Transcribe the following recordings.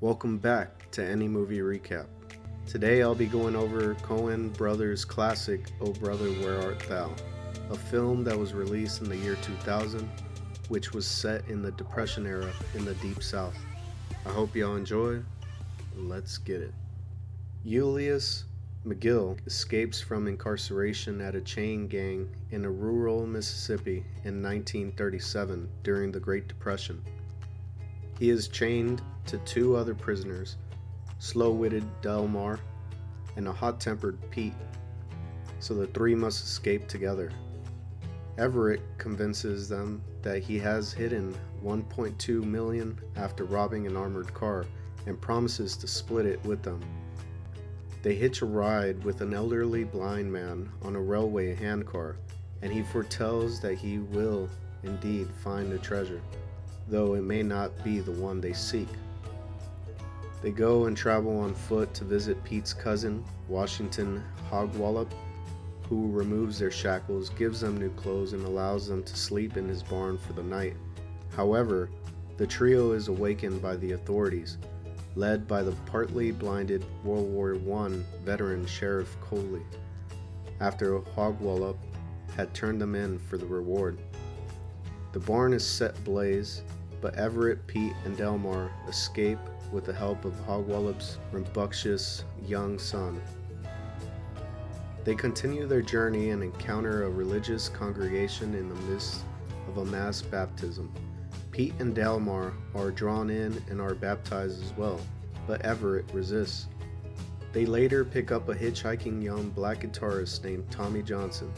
Welcome back to Any Movie Recap. Today I'll be going over Coen Brothers' classic Oh Brother Where Art Thou, a film that was released in the year 2000, which was set in the Depression era in the Deep South. I hope y'all enjoy. Let's get it. Julius McGill escapes from incarceration at a chain gang in a rural Mississippi in 1937 during the Great Depression. He is chained to two other prisoners, slow-witted Delmar and a hot-tempered Pete, so the three must escape together. Everett convinces them that he has hidden $1.2 million after robbing an armored car and promises to split it with them. They hitch a ride with an elderly blind man on a railway handcar, and he foretells that he will indeed find the treasure, though it may not be the one they seek. They go and travel on foot to visit Pete's cousin, Washington Hogwallop, who removes their shackles, gives them new clothes, and allows them to sleep in his barn for the night. However, the trio is awakened by the authorities, led by the partly blinded World War I veteran Sheriff Coley, after Hogwallop had turned them in for the reward. The barn is set ablaze, but Everett, Pete, and Delmar escape with the help of Hogwallop's rambunctious young son. They continue their journey and encounter a religious congregation in the midst of a mass baptism. Pete and Delmar are drawn in and are baptized as well, but Everett resists. They later pick up a hitchhiking young black guitarist named Tommy Johnson,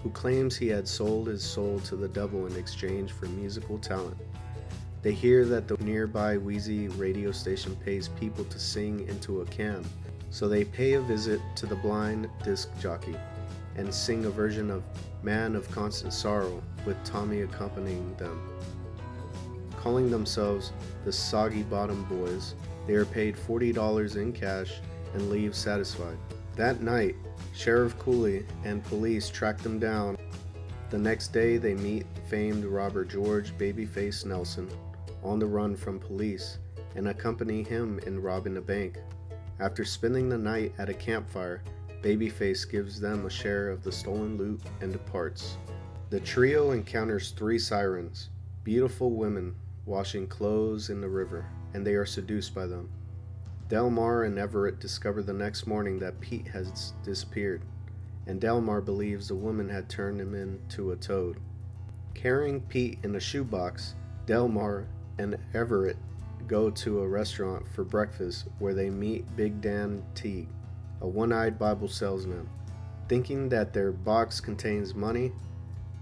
who claims he had sold his soul to the devil in exchange for musical talent. They hear that the nearby Wheezy radio station pays people to sing into a can, so they pay a visit to the blind disc jockey and sing a version of Man of Constant Sorrow with Tommy accompanying them. Calling themselves the Soggy Bottom Boys, they are paid $40 in cash and leave satisfied. That night, Sheriff Cooley and police track them down. The next day, they meet famed robber George Babyface Nelson on the run from police and accompany him in robbing a bank. After spending the night at a campfire, Babyface gives them a share of the stolen loot and departs. The trio encounters three sirens, beautiful women washing clothes in the river, and they are seduced by them. Delmar and Everett discover the next morning that Pete has disappeared, and Delmar believes the woman had turned him into a toad. Carrying Pete in a shoebox, Delmar and Everett go to a restaurant for breakfast where they meet Big Dan Teague, a one-eyed Bible salesman. Thinking that their box contains money,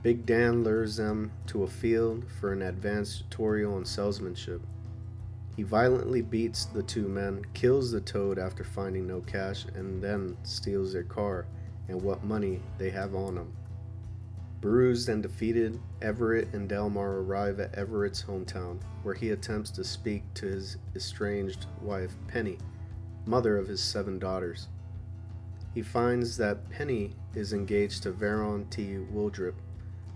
Big Dan lures them to a field for an advanced tutorial on salesmanship. He violently beats the two men, kills the toad after finding no cash, and then steals their car and what money they have on them. Bruised and defeated, Everett and Delmar arrive at Everett's hometown, where he attempts to speak to his estranged wife, Penny, mother of his 7 daughters. He finds that Penny is engaged to Veron T. Wildrip,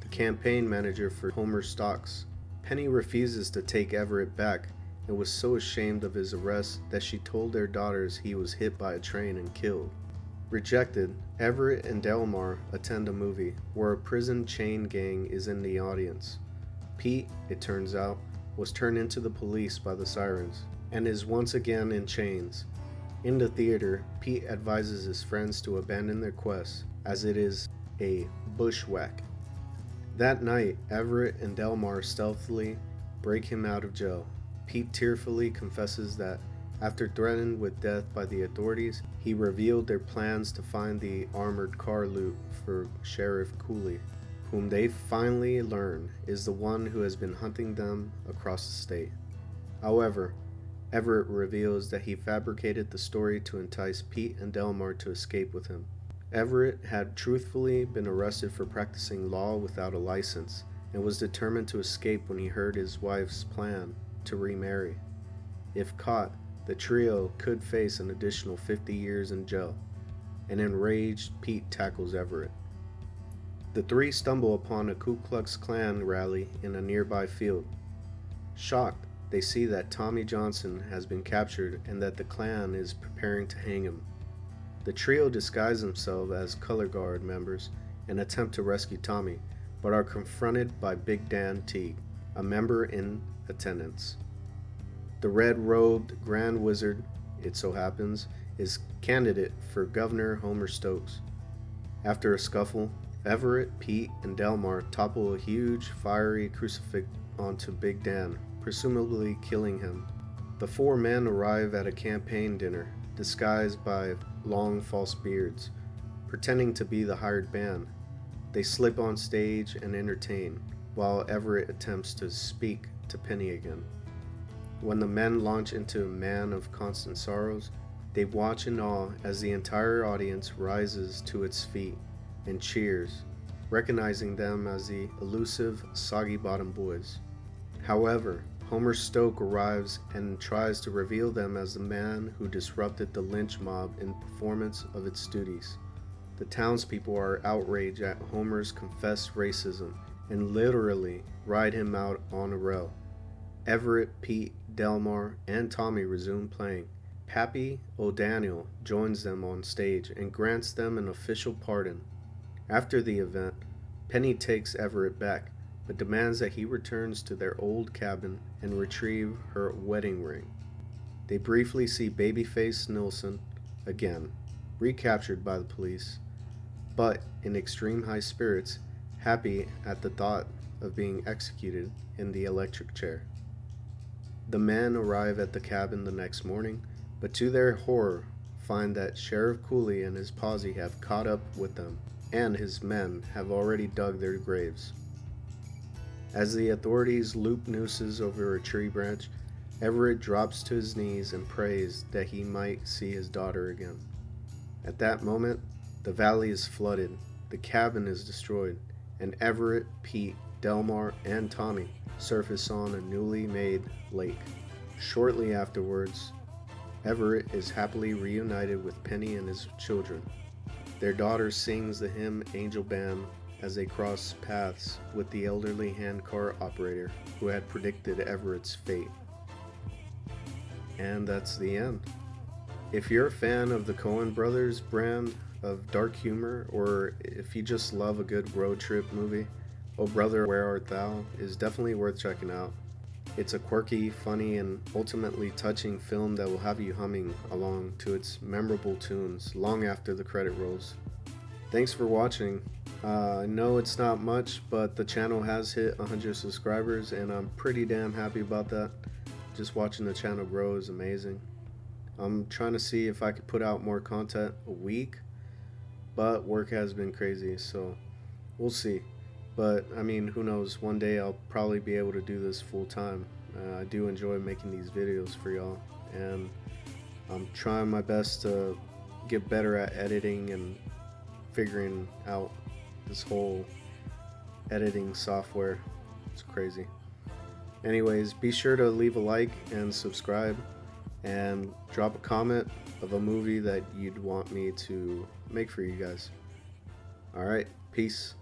the campaign manager for Homer Stocks. Penny refuses to take Everett back and was so ashamed of his arrest that she told their daughters he was hit by a train and killed. Rejected, Everett and Delmar attend a movie where a prison chain gang is in the audience. Pete, it turns out, was turned into the police by the sirens and is once again in chains. In the theater, Pete advises his friends to abandon their quest, as it is a bushwhack. That night, Everett and Delmar stealthily break him out of jail. Pete tearfully confesses that after threatened with death by the authorities, he revealed their plans to find the armored car loot for Sheriff Cooley, whom they finally learn is the one who has been hunting them across the state. However, Everett reveals that he fabricated the story to entice Pete and Delmar to escape with him. Everett had truthfully been arrested for practicing law without a license and was determined to escape when he heard his wife's plan to remarry. If caught, the trio could face an additional 50 years in jail. An enraged Pete tackles Everett. The three stumble upon a Ku Klux Klan rally in a nearby field. Shocked, they see that Tommy Johnson has been captured and that the Klan is preparing to hang him. The trio disguise themselves as color guard members and attempt to rescue Tommy, but are confronted by Big Dan Teague, a member in attendance. The red-robed Grand Wizard, it so happens, is candidate for Governor Homer Stokes. After a scuffle, Everett, Pete, and Delmar topple a huge, fiery crucifix onto Big Dan, presumably killing him. The four men arrive at a campaign dinner, disguised by long false beards, pretending to be the hired band. They slip on stage and entertain, while Everett attempts to speak to Penny again. When the men launch into Man of Constant Sorrows, they watch in awe as the entire audience rises to its feet and cheers, recognizing them as the elusive Soggy Bottom Boys. However, Homer Stoke arrives and tries to reveal them as the man who disrupted the lynch mob in performance of its duties. The townspeople are outraged at Homer's confessed racism and literally ride him out on a rail. Everett, Pete, Delmar, and Tommy resume playing. Pappy O'Daniel joins them on stage and grants them an official pardon. After the event, Penny takes Everett back, but demands that he returns to their old cabin and retrieve her wedding ring. They briefly see Babyface Nilsson again, recaptured by the police, but in extreme high spirits, happy at the thought of being executed in the electric chair. The men arrive at the cabin the next morning, but to their horror find that Sheriff Cooley and his posse have caught up with them, and his men have already dug their graves. As the authorities loop nooses over a tree branch, Everett drops to his knees and prays that he might see his daughter again. At that moment, the valley is flooded, the cabin is destroyed, and Everett, Pete, Delmar, and Tommy surface on a newly made lake. Shortly afterwards, Everett is happily reunited with Penny and his children. Their daughter sings the hymn Angel Band as they cross paths with the elderly handcar operator who had predicted Everett's fate. And that's the end. If you're a fan of the Coen Brothers brand of dark humor, or if you just love a good road trip movie, Oh Brother, Where Art Thou is definitely worth checking out. It's a quirky, funny, and ultimately touching film that will have you humming along to its memorable tunes long after the credit rolls. Thanks for watching. I know it's not much, but the channel has hit 100 subscribers, and I'm pretty damn happy about that. Just watching the channel grow is amazing. I'm trying to see if I could put out more content a week, but work has been crazy, so we'll see. But I mean, who knows, one day I'll probably be able to do this full time. I do enjoy making these videos for y'all, and I'm trying my best to get better at editing and figuring out this whole editing software. It's crazy. Anyways, be sure to leave a like and subscribe, and drop a comment of a movie that you'd want me to make for you guys. Alright, peace.